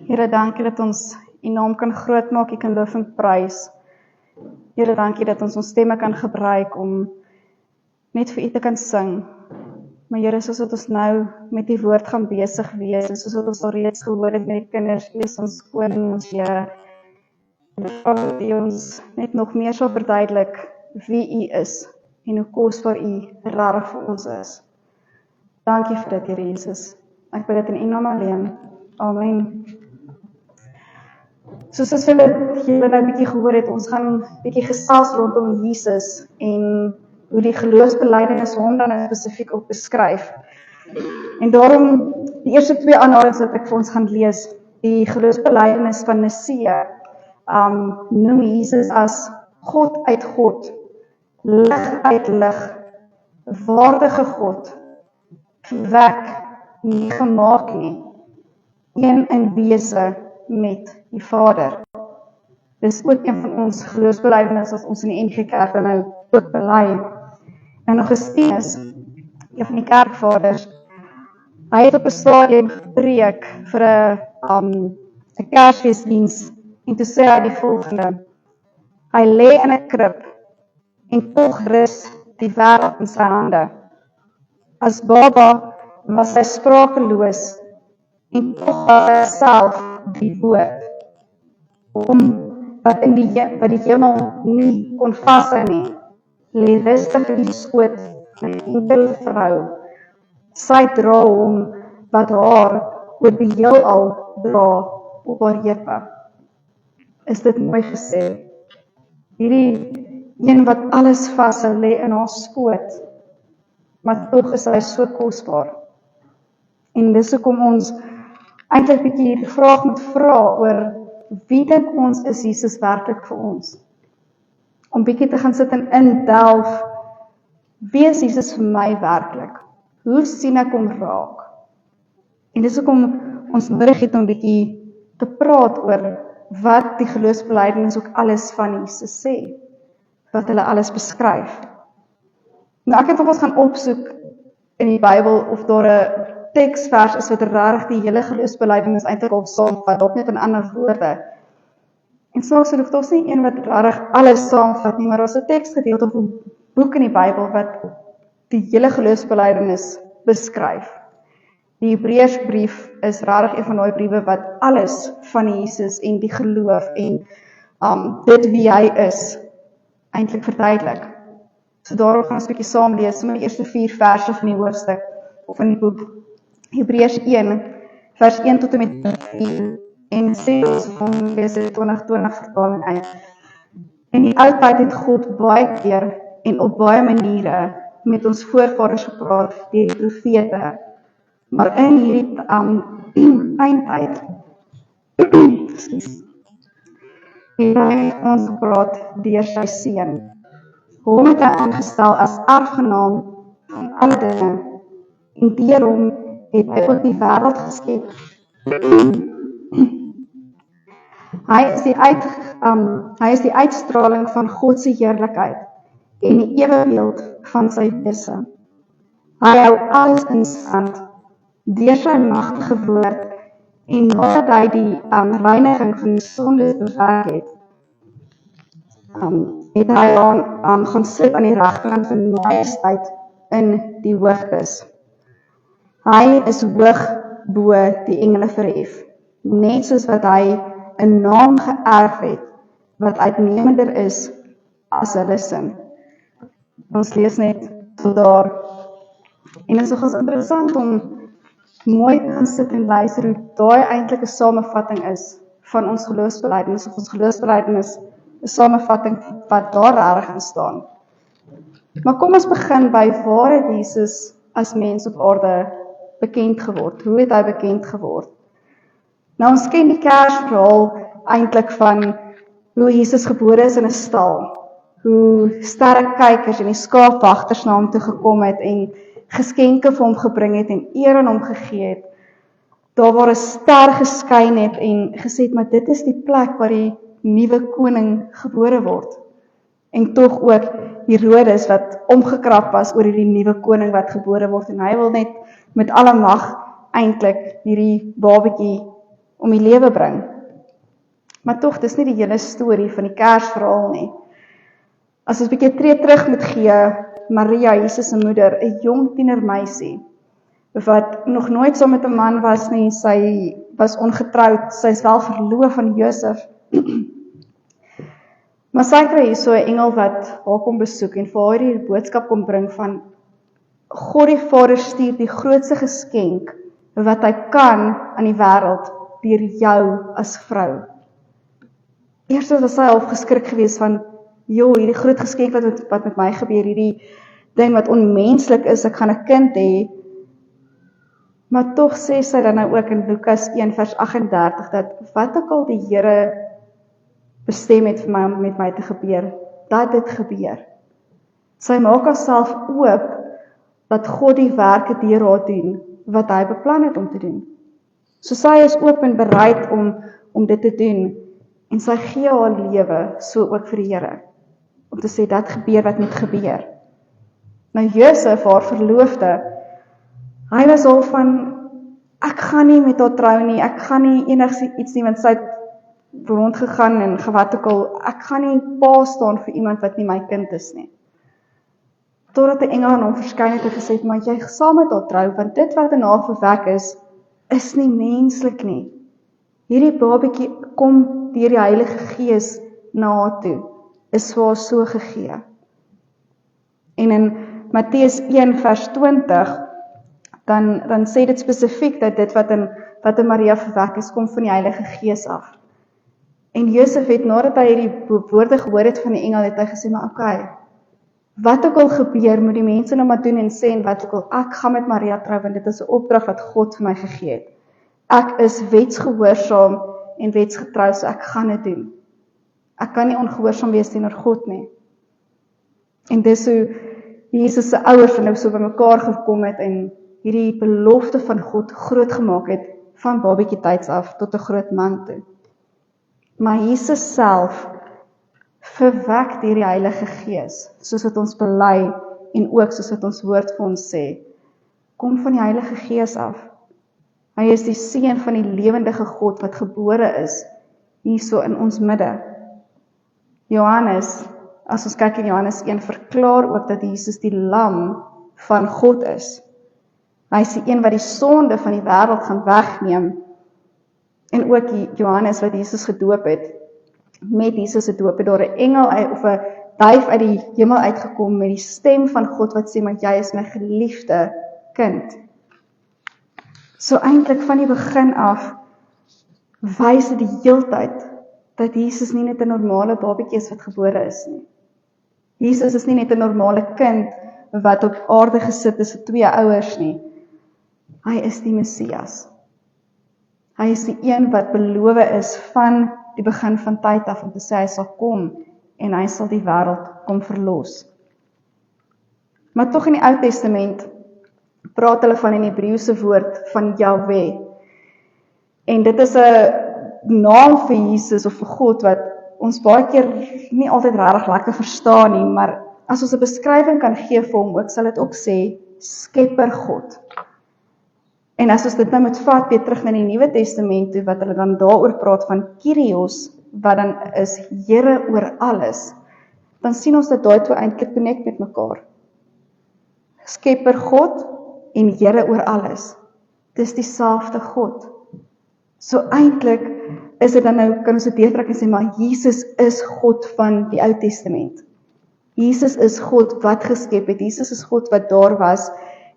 Here, dankie dat ons U naam kan grootmaak, U kan loof en prys. Here, dankie dat ons stemme kan gebruik om net vir U te kan sing. Maar Here, soos wat ons nou met die woord gaan besig wees, en soos wat ons al reeds gehoor het met die kinders, U is ons koning, ons Here. Vra dat U ons net nog meer sal verduidelik wie U is en hoe kosbaar U regtig vir ons is. Dankie vir dit, Here Jesus. Ek bid dit in U naam alleen. Amen. Soos as julle nou 'n bietjie gehoor het, ons gaan 'n bietjie gesels rondom Jesus en hoe die geloofsbelijdenis hom dan spesifiek ook beskryf. En daarom, die eerste 2 aanhalings wat ek vir ons gaan lees, die geloofsbelijdenis van Nicea, noem Jesus as God uit God, lig uit lig, waardige God, verwek, nie gemaak nie, een in wese met die Vader. Dis ook een van ons geloofsbelijdenis as ons in die NG Kerk nou ook bely. En Augustinus, een van die kerkvaders, hy het op 'n stadium gepreek vir 'n Kersfeesdiens en toe sê hy die volgende: hy lê in 'n krib en tog rus die wêreld in sy hande. As baba was hy sprakeloos en tog was hy self die woord, wat die hemel nie kon vashou nie, lê rustig in die skoot van 'n enkele vrou. Sy dra hom wat haar oor die heelal dra op haar heupe. Is dit mooi gesê? Hierdie een wat alles vashou lê in haar skoot, maar tog is hy so kosbaar. En dis hoekom ons eintlik 'n bietjie die vraag moet vra oor wie dink ons is Jesus werklik vir ons? Om bietjie te gaan sit en indelf, wie is Jesus vir my werklik? Hoe sien ek hom raak? En dis hoekom ons nodig het om bietjie te praat oor wat die geloofsbelijdenis ook alles van Jesus sê, wat hulle alles beskryf. Nou ek het ons gaan opsoek in die Bybel of daar 'n teksvers is wat regtig die hele geloofsbelijdenis eintlik opsaamvat, dalk net in ander woorde. En soms hoef ons nie een wat regtig alles saamvat nie, maar daar's 'n teksgedeelte of 'n boek in die Bybel wat die hele geloofsbelijdenis beskryf. Die Hebreërsbrief is regtig een van daai briewe wat alles van Jesus en die geloof en dit wie hy is eintlik verduidelik. So daarom gaan ons 'n bietjie saam lees, sommer die eerste 4 verse van die hoofstuk of van die boek. Hebreërs 1, vers 1 tot en met 4, en sê ons van lees die 2020 vertaling uit. In die ou tyd het God baie keer en op baie maniere met ons voorvaders gepraat deur die profete, maar in hierdie eindtyd het hy ons gepraat deur sy seun. Hom het hy aangestel as erfgenaam van alle dinge, en deur hom het hy ook die wêreld geskep. Hy is die uitstraling van God se heerlikheid en die ewebeeld van sy wese. Hy hou alles in stand deur sy magtige woord, en nadat hy die reiniging van die sonde bewerk het, het hy gaan sit aan die regterkant van die majesteit in die hoogtes. Hy is hoog bo die engele verhef, net soos wat hy 'n naam geërf het, wat uitnemender is as hulle sin. Ons lees net tot daar. En dit is nogals interessant om mooi te gaan sit en luister hoe daai eintlik 'n samevatting is van ons geloofsbelijdenis, of ons geloofsbelijdenis 'n samevatting wat daar regtig in staan. Maar kom ons begin by waar het Jesus as mens op aarde bekend geword? Hoe het hy bekend geword? Nou ons ken die Kersverhaal eintlik van hoe Jesus gebore is in 'n stal, hoe sterrekykers en die skaapwagters na hom toe gekom het en geskenke vir hom gebring het en eer aan hom gegee het. Daar waar 'n ster geskyn het en gesê het, maar dit is die plek waar die nuwe koning gebore word. En tog ook Herodes wat omgekrap was oor hierdie nuwe koning wat gebore word, en hy wil net met alle mag eintlik hierdie babatjie om die lewe bring. Maar tog, dis nie die hele storie van die Kersverhaal nie. As ons 'n bietjie tree terug moet gee, Maria, Jesus se moeder, 'n jong tienermeisie, wat nog nooit saam met 'n man was nie, sy was ongetroud, sy is wel verloof aan Josef. Maar sy kry hier so 'n engel wat haar kom besoek en vir haar die boodskap kom bring van God die Vader stuur die grootste geskenk wat hy kan aan die wêreld deur jou as vrou. Eers was sy half geskrik geweest van, hierdie groot geskenk wat met my gebeur, hierdie ding wat onmenslik is, ek gaan 'n kind hê. Maar tog sê sy dan nou ook in Lukas 1 vers 38 dat wat ook al die Here bestem het vir my om met my te gebeur, dat dit gebeur. Sy maak haarself oop dat God die werke deur haar doen wat hy beplan het om te doen. So sy is oop en bereid om dit te doen en sy gee haar lewe so ook vir die Here om te sê dat gebeur wat moet gebeur. Nou Josef, haar verloofde, hy was al van, ek gaan nie met haar trou nie, ek gaan nie enigiets nie, want sy het rondgegaan en gewat ook al, ek gaan nie pa staan vir iemand wat nie my kind is nie. Totdat 'n engel aan hom verskyn het en gesê het, maar jy saam met haar trou, want dit wat in haar verwek is nie menslik nie. Hierdie babatjie kom deur die Heilige Gees na haar toe, is vir haar so gegee. En in Matteus 1 vers 20, dan sê dit spesifiek dat dit wat in Maria verwek is, kom van die Heilige Gees af. En Josef het, nadat hy hierdie woorde gehoor het van die engel, het hy gesê, maar okay, wat ook al gebeur, moet die mense nou maar doen en sê, en wat ook al, ek gaan met Maria trou, want dit is 'n opdrag wat God vir my gegee het. Ek is wetsgehoorsaam en wetsgetrou, so ek gaan dit doen. Ek kan nie ongehoorsaam wees teenoor God nie. En dis hoe Jesus se ouers nou so bymekaar gekom het en hierdie belofte van God groot gemaak het, van babatjie tyds af tot 'n groot man toe. Maar Jesus self verwek deur die Heilige Gees, soos wat ons bely en ook soos wat ons woord vir ons sê, kom van die Heilige Gees af. Hy is die seun van die lewendige God wat gebore is hierso in ons midde. Johannes, as ons kyk in Johannes 1, verklaar ook dat Jesus die lam van God is. Hy is die een wat die sonde van die wêreld gaan wegneem. En ook Johannes wat Jesus gedoop het, met Jesus se doop het daar 'n engel of 'n duif uit die hemel uitgekom met die stem van God wat sê, maar jy is my geliefde kind. So eintlik van die begin af wys dit die heeltyd dat Jesus nie net 'n normale babatjie is wat gebore is nie. Jesus is nie net 'n normale kind wat op aarde gesit is vir 2 ouers nie. Hy is die Messias. Hy is die een wat beloof is van die begin van tyd af om te sê hy sal kom en hy sal die wêreld kom verlos. Maar tog in die Ou Testament praat hulle van in die Hebreëse woord van Jahweh. En dit is 'n naam vir Jesus of vir God wat ons baie keer nie altyd regtig lekker verstaan nie, maar as ons 'n beskrywing kan gee vir hom, ook sal dit ook sê Skepper God. En as ons dit nou moet vat weer terug na die Nuwe Testament toe, wat hulle dan daaroor praat van Kyrios, wat dan is Here oor alles, dan sien ons dat daai twee eintlik connect met mekaar. Skepper God en Here oor alles. Dis dieselfde God. So eintlik is dit dan nou, kan ons dit deurtrek en sê, maar Jesus is God van die Ou Testament. Jesus is God wat geskep het. Jesus is God wat daar was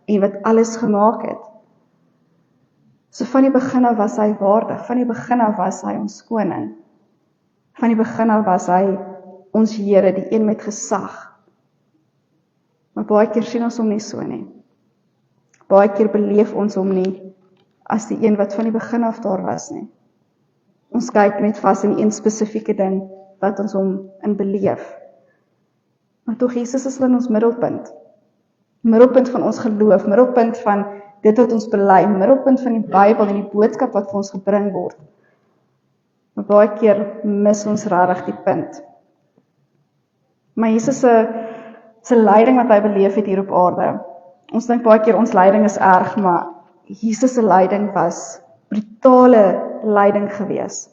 en wat alles gemaak het. So van die begin af was hy waardig, van die begin af was hy ons koning. Van die begin af was hy ons Here, die een met gesag. Maar baie keer sien ons hom nie so nie. Baie keer beleef ons hom nie as die een wat van die begin af daar was nie. Ons kyk net vas in een spesifieke ding wat ons hom in beleef. Maar tog Jesus is in ons middelpunt. Middelpunt van ons geloof, middelpunt van dit wat ons bely, middelpunt van die Bybel en die boodskap wat vir ons gebring word. Maar baie keer mis ons regtig die punt. Maar Jesus se lyding wat hy beleef het hier op aarde. Ons dink baie keer ons lyding is erg, maar Jesus se lyding was brutale lyding gewees.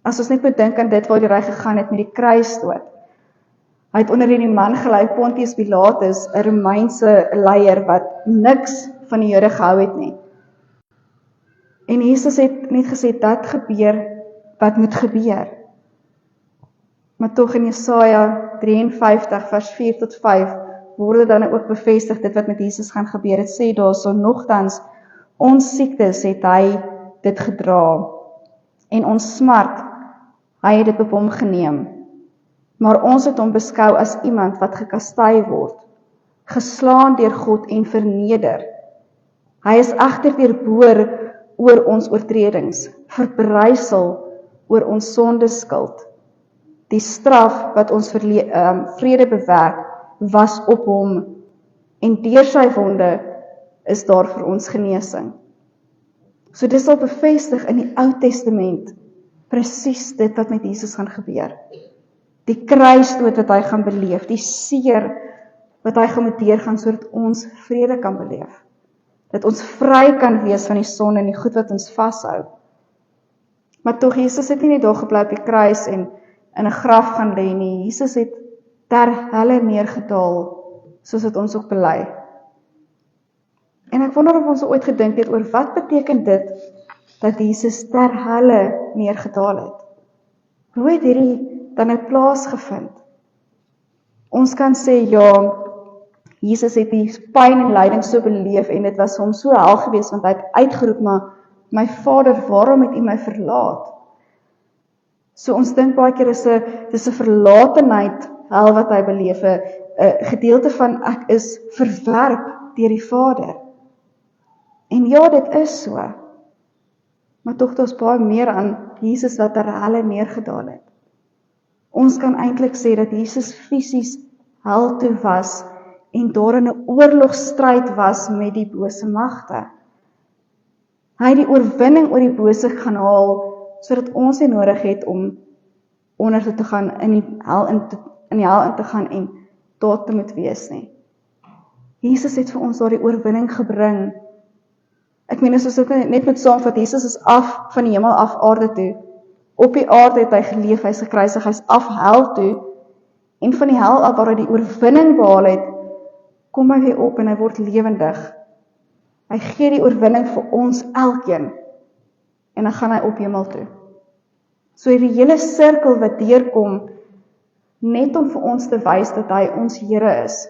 As ons net moet dink aan dit waar hy gegaan het met die kruisdood. Hy het onder hierdie man gelei, Pontius Pilatus, 'n Romeinse leier wat niks van die Jode gehou het nie. En Jesus het net gesê, dat gebeur wat moet gebeur. Maar tog in Jesaja 53 vers 4 tot 5 word dan ook bevestig dit wat met Jesus gaan gebeur. Dit sê daarso, nogtans, ons siektes het hy dit gedra, en ons smart, hy het dit op hom geneem. Maar ons het hom beskou as iemand wat gekastei word, geslaan deur God en verneder. Hy is egter deurboor oor ons oortredings, verbrysel oor ons sondeskuld. Die straf wat ons vrede bewerk, was op hom, en deur sy wonde is daar vir ons genesing. So dis al bevestig in die Ou Testament, presies dit wat met Jesus gaan gebeur. Die kruisdood wat hy gaan beleef, die seer wat hy gaan moet deurgaan, sodat ons vrede kan beleef. Dat ons vry kan wees van die sonde en die goed wat ons vashou. Maar tog, Jesus het nie net daar gebly op die kruis en in 'n graf gaan lê nie. Jesus het ter helle neergedaal, soos het ons ook bely. En ek wonder of ons ooit gedink het oor wat beteken dit, dat Jesus ter helle neergedaal het. Hoe het hierdie dan nou plaasgevind? Ons kan sê, ja, Jesus het die pyn en lyding so beleef, en dit was hom so hel gewees, want hy het uitgeroep, maar my Vader, waarom het U my verlaat? So ons dink baie keer dis 'n verlatenheid, hel wat hy beleef, 'n gedeelte van ek is verwerp deur die Vader. En ja, dit is so. Maar tog daar's baie meer aan Jesus wat ter helle neergedaal het. Ons kan eintlik sê dat Jesus fisies hel toe was en daar in 'n oorlogstryd was met die bose magte. Hy het die oorwinning oor die bose gaan haal, sodat ons nie nodig het om onder te gaan, in die hel in te gaan en daar te moet wees nie. Jesus het vir ons daardie oorwinning gebring. Ek meen, as ons dit net met saamvat, Jesus is af van die hemel af aarde toe. Op die aarde het hy geleef, hy is gekruisig, hy is af hel toe, en van die hel af waar hy die oorwinning behaal het, kom hy weer op en hy word lewendig. Hy gee die oorwinning vir ons elkeen, en dan gaan hy op hemel toe. So die hele sirkel wat deurkom, net om vir ons te wys dat hy ons Here is,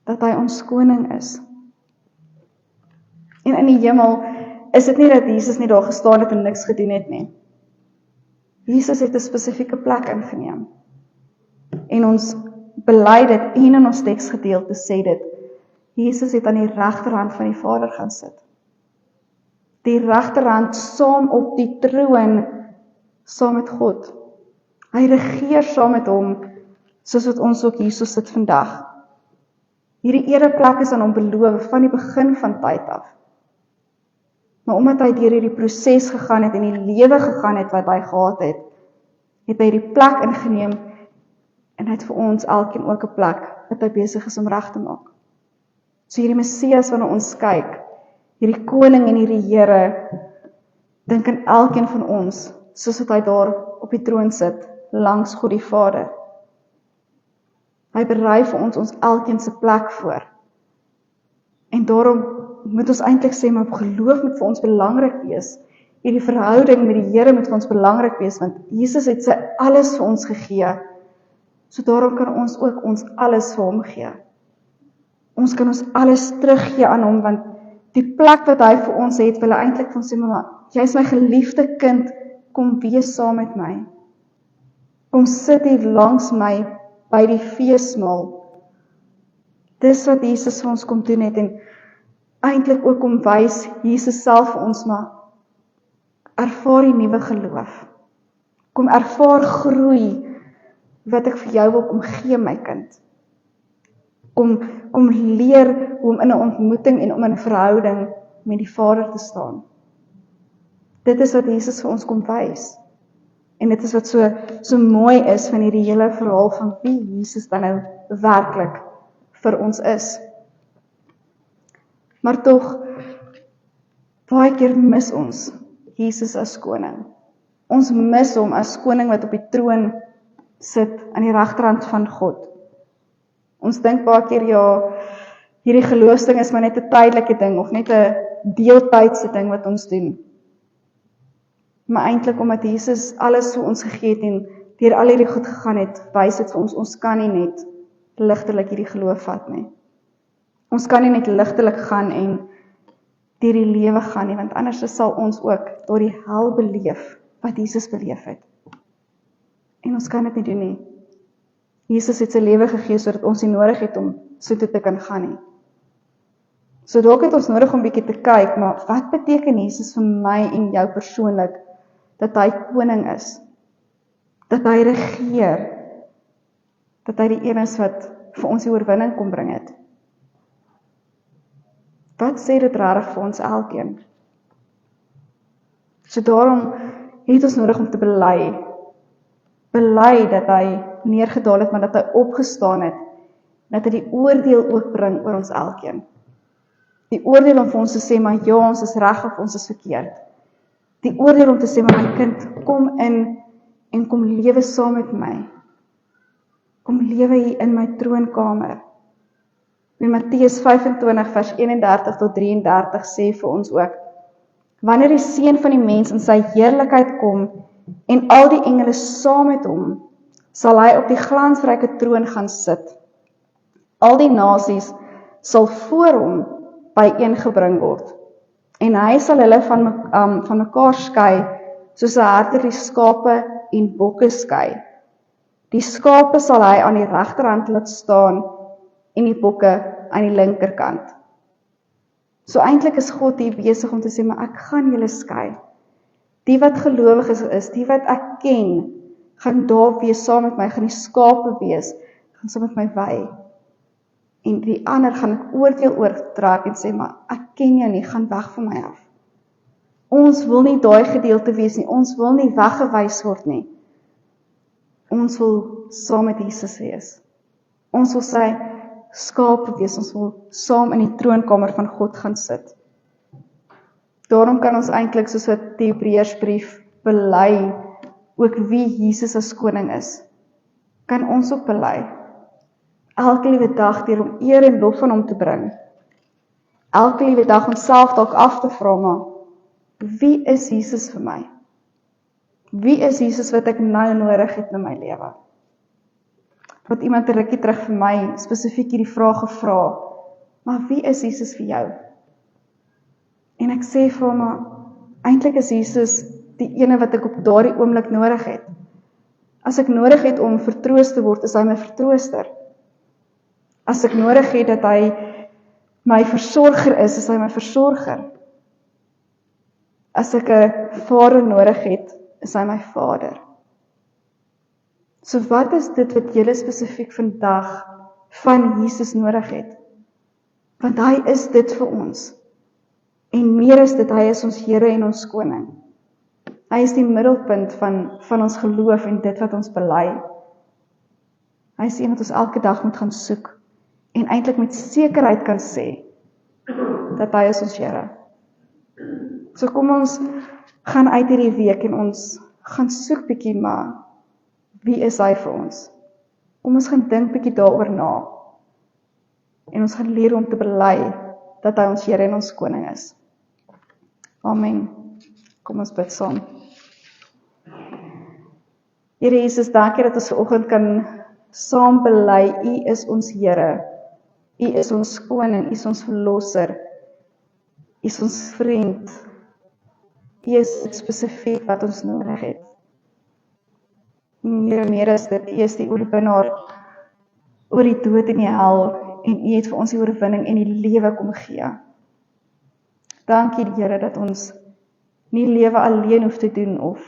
dat hy ons koning is. En in die hemel is dit nie dat Jesus net daar gestaan het en niks gedoen het nie. Jesus het 'n spesifieke plek ingeneem. En ons bely dit, en in ons teksgedeelte sê dit, Jesus het aan die regterhand van die Vader gaan sit. Die regterhand saam op die troon, saam met God. Hy regeer saam met hom, soos wat ons ook hierso sit vandag. Hierdie ereplek is aan hom beloof van die begin van tyd af. Maar omdat hy deur hierdie proses gegaan het en die lewe gegaan het wat hy gehad het, het hy die plek ingeneem en hy het vir ons elkeen ook 'n plek wat hy besig is om reg te maak. So hierdie Messias waarna ons kyk, hierdie koning en hierdie Here, dink aan elkeen van ons, soos wat hy daar op die troon sit, langs God die Vader. Hy berei vir ons elkeen se plek voor. En daarom moet ons eintlik sê, maar geloof moet vir ons belangrik wees. Hierdie verhouding met die Here moet vir ons belangrik wees, want Jesus het sy alles vir ons gegee. So daarom kan ons ook ons alles vir hom gee. Ons kan ons alles teruggee aan hom, want die plek wat hy vir ons het, wil hy eintlik van sê, maar jy is my geliefde kind, kom wees saam met my. Kom sit hier langs my by die feesmaal. Dis wat Jesus vir ons kom doen het, en eintlik ook om wys Jesus self vir ons, maar ervaar die nuwe geloof. Kom ervaar groei wat ek vir jou wil kom gee, my kind. Kom leer hoe om in 'n ontmoeting en om in 'n verhouding met die Vader te staan. Dit is wat Jesus vir ons kom wys. En dit is wat so mooi is van hierdie hele verhaal van wie Jesus dan nou werklik vir ons is. Maar tog, Baie keer mis ons Jesus as koning. Ons mis hom as koning wat op die troon sit aan die regterhand van God. Ons dink baie keer, ja, hierdie geloofsding is maar net 'n tydelike ding, of net 'n deeltydse ding wat ons doen. Maar eintlik omdat Jesus alles vir ons gegee het en deur al hierdie goed gegaan het, wys dit vir ons kan nie net ligtelik hierdie geloof vat nie. Ons kan nie net ligtelik gaan en deur die lewe gaan nie, want anders sal ons ook door die hel beleef wat Jesus beleef het. En ons kan dit nie doen nie. Jesus het sy lewe gegee sodat ons nie nodig het om so toe te kan gaan nie. So dalk het ons nodig om bietjie te kyk, maar wat beteken Jesus vir my en jou persoonlik, dat hy koning is, dat hy regeer, dat hy die een is wat vir ons die oorwinning kom bring het. Wat sê dit regtig vir ons elkeen? So daarom het ons nodig om te bely dat hy neergedaal het, maar dat hy opgestaan het, dat hy die oordeel ook bring oor ons elkeen. Die oordeel om vir ons te sê, maar ja, ons is reg of ons is verkeerd. Die oordeel om te sê, maar my kind, kom in en kom lewe saam met my. Kom lewe hier in my troonkamer. In Matteus 25 vers 31 tot 33 sê vir ons ook, wanneer die Seun van die mens in sy heerlikheid kom en al die engele saam met hom, sal hy op die glansryke troon gaan sit. Al die nasies sal voor hom byeengebring word. En hy sal hulle van mekaar skei, soos 'n herder die skape en bokke skei. Die skape sal hy aan die regterhand laat staan en die bokke aan die linkerkant. So eintlik is God hier besig om te sê, maar ek gaan julle skei. Die wat gelowig is, die wat ek ken, gaan daar wees saam met my, gaan die skape wees, gaan saam met my wy. En die ander gaan ek oordeel oortrek en sê, maar ek ken jou nie, gaan weg van my af. Ons wil nie daai gedeelte wees nie, ons wil nie weggewys word nie. Ons wil saam met Jesus wees. Ons wil sy skape wees, ons wil saam in die troonkamer van God gaan sit. Daarom kan ons eintlik, soos wat die Hebreërsbrief bely, ook wie Jesus as koning is, kan ons ook bely. Elke liewe dag deur om eer en lof van hom te bring. Elke liewe dag onsself dalk af te vra, maar wie is Jesus vir my? Wie is Jesus wat ek nou nodig het in my lewe? Wat iemand 'n rukkie terug vir my spesifiek hierdie vraag gevra, maar wie is Jesus vir jou? En ek sê vir hom, maar eintlik is Jesus die ene wat ek op daardie oomblik nodig het. As ek nodig het om vertroos te word, is hy my vertrooster. As ek nodig het dat hy my versorger is hy my versorger. As ek 'n vader nodig het, is hy my vader. So wat is dit wat julle spesifiek vandag van Jesus nodig het? Want hy is dit vir ons. En meer is dit, hy is ons Here en ons koning. Hy is die middelpunt van ons geloof en dit wat ons bely. Hy is een wat ons elke dag moet gaan soek en eintlik met sekerheid kan sê dat hy is ons Here. So kom ons gaan uit hierdie week en ons gaan soek bietjie, maar wie is hy vir ons? Kom ons gaan dink bietjie daaroor na. En ons gaan leer om te bely dat hy ons Here en ons koning is. Amen. Kom ons bid saam. Here Jesus, dankie dat ons vanoggend kan saam bely, U is ons Here. U is ons koning, U is ons verlosser. U is ons vriend. U is spesifiek wat ons nodig het. Meer is dit, U is die oorwinnaar oor die dood en die hel, en U het vir ons die oorwinning en die lewe kom gee. Dankie Here dat ons nie lewe alleen hoef te doen of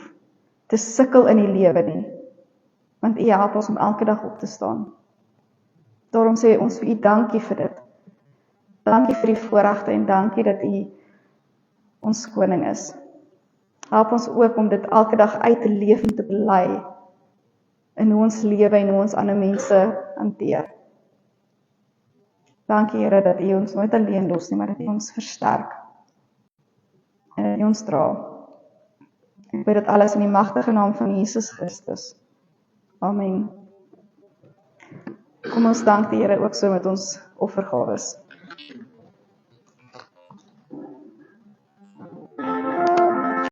te sukkel in die lewe nie, want U help ons om elke dag op te staan. Daarom sê ons vir U dankie vir dit. Dankie vir die voorregte en dankie dat U ons koning is. Help ons ook om dit elke dag uit te leef en te bely in hoe ons lewe en hoe ons ander mense hanteer. Dankie Here dat U ons nooit alleen los nie, maar dat U ons versterk. en dat U ons dra. Ek bid dit alles in die magtige naam van Jesus Christus. Amen. Kom ons dank die Here ook so met ons offergawes.